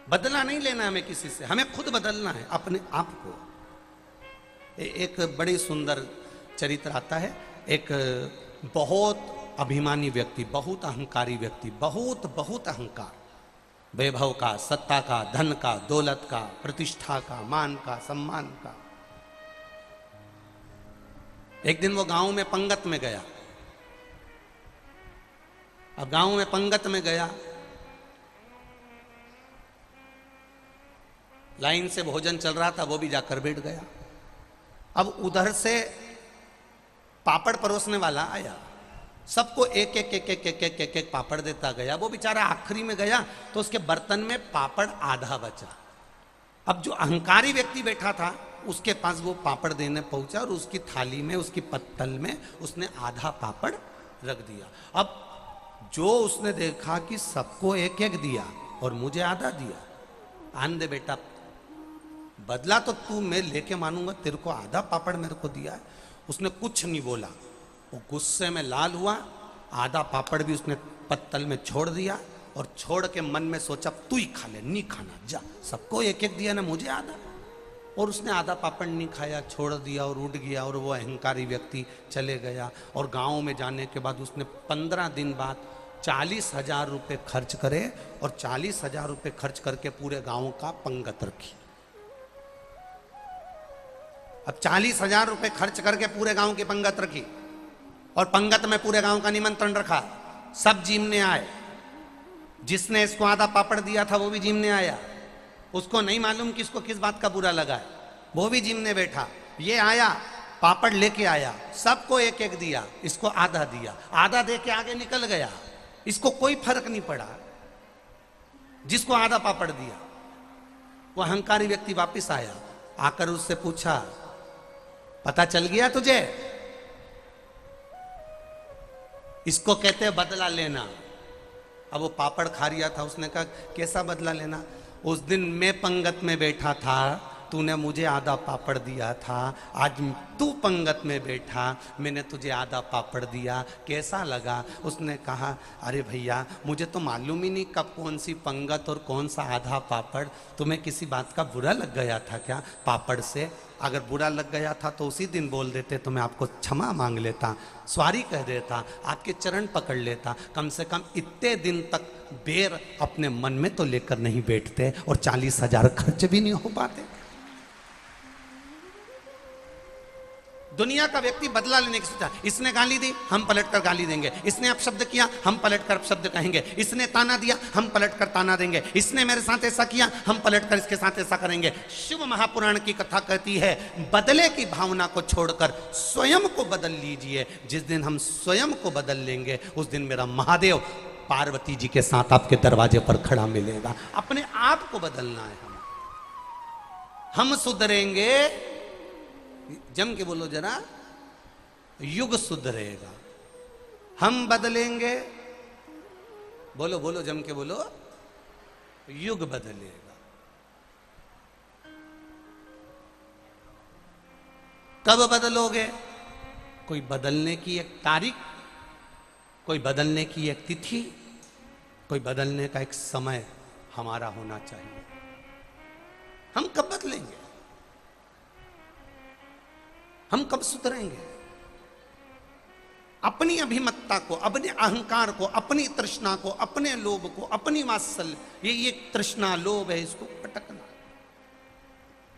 बदला नहीं लेना है हमें किसी से, हमें खुद बदलना है अपने आप को। एक बड़ी सुंदर चरित्र आता है, एक बहुत अभिमानी व्यक्ति, बहुत अहंकारी व्यक्ति, बहुत बहुत अहंकार, वैभव का, सत्ता का, धन का, दौलत का, प्रतिष्ठा का, मान का, सम्मान का। एक दिन वो गांव में पंगत में गया। अब गांव में पंगत में गया, लाइन से भोजन चल रहा था, वो भी जाकर बैठ गया। अब उधर से पापड़ परोसने वाला आया, सबको एक एक एक एक एक एक एक एक पापड़ देता गया। वो बेचारा आखिरी में गया तो उसके बर्तन में पापड़ आधा बचा। अब जो अहंकारी व्यक्ति बैठा था उसके पास वो पापड़ देने पहुंचा और उसकी थाली में, उसकी पत्तल में उसने आधा पापड़ रख दिया। अब जो उसने देखा कि सबको एक एक दिया और मुझे आधा दिया, आन दे बेटा, बदला तो तू मैं लेके मानूंगा, तेरे को आधा पापड़ मेरे को दिया है। उसने कुछ नहीं बोला, वो गुस्से में लाल हुआ, आधा पापड़ भी उसने पत्तल में छोड़ दिया और छोड़ के मन में सोचा तू ही खा ले, नहीं खाना, जा, सबको एक एक दिया ना, मुझे आधा। और उसने आधा पापड़ नहीं खाया, छोड़ दिया और उठ गया और वो अहंकारी व्यक्ति चले गया। और गांव में जाने के बाद उसने 15 दिन बाद 40,000 रुपये खर्च करे और 40,000 रुपये खर्च करके पूरे गांव का पंगत रखी। अब 40,000 रुपये खर्च करके पूरे गांव की पंगत रखी और पंगत में पूरे गांव का निमंत्रण रखा, सब जीमने आए। जिसने इसको आधा पापड़ दिया था वो भी जीमने आया, उसको नहीं मालूम कि इसको किस बात का बुरा लगा है, वो भी जीमने बैठा। ये आया, पापड़ लेके आया, सबको एक एक दिया, इसको आधा दिया, आधा दे के आगे निकल गया, इसको कोई फर्क नहीं पड़ा जिसको आधा पापड़ दिया। वो अहंकारी व्यक्ति वापस आया, आकर उससे पूछा, पता चल गया तुझे? इसको कहते हैं बदला लेना। अब वो पापड़ खा रिया था, उसने कहा कैसा बदला लेना? उस दिन मैं पंगत में बैठा था, तूने मुझे आधा पापड़ दिया था, आज तू पंगत में बैठा, मैंने तुझे आधा पापड़ दिया, कैसा लगा? उसने कहा, अरे भैया मुझे तो मालूम ही नहीं कब कौन सी पंगत और कौन सा आधा पापड़, तुम्हें किसी बात का बुरा लग गया था क्या पापड़ से? अगर बुरा लग गया था तो उसी दिन बोल देते तो मैं आपको क्षमा मांग लेता, सॉरी कह देता, आपके चरण पकड़ लेता। कम से कम इतने दिन तक बेर अपने मन में तो लेकर नहीं बैठते और 40,000 खर्च भी नहीं हो पाते। दुनिया का व्यक्ति बदला लेने की सोचा, इसने गाली दी, हम पलटकर गाली देंगे, इसने अपशब्द किया, हम पलटकर अपशब्द कहेंगे, इसने ताना दिया, हम पलटकर ताना देंगे, इसने मेरे साथ ऐसा किया, हम पलटकर इसके साथ ऐसा करेंगे। शिव महापुराण की कथा कहती है, बदले की भावना को छोड़कर स्वयं को बदल लीजिए। जिस दिन हम स्वयं को बदल लेंगे उस दिन मेरा महादेव पार्वती जी के साथ आपके दरवाजे पर खड़ा मिलेगा। अपने आप को बदलना है, हम सुधरेंगे, जम के बोलो जरा, युग सुधरेगा। हम बदलेंगे, बोलो बोलो जम के बोलो, युग बदलेगा। कब बदलोगे? कोई बदलने की एक तारीख, कोई बदलने की एक तिथि, कोई बदलने का एक समय हमारा होना चाहिए। हम कब बदलेंगे? हम कब सुधरेंगे? अपनी अभिमत्ता को, अपने अहंकार को, अपनी तृष्णा को, अपने लोभ को, अपनी वात्सल्य, ये तृष्णा लोभ है, इसको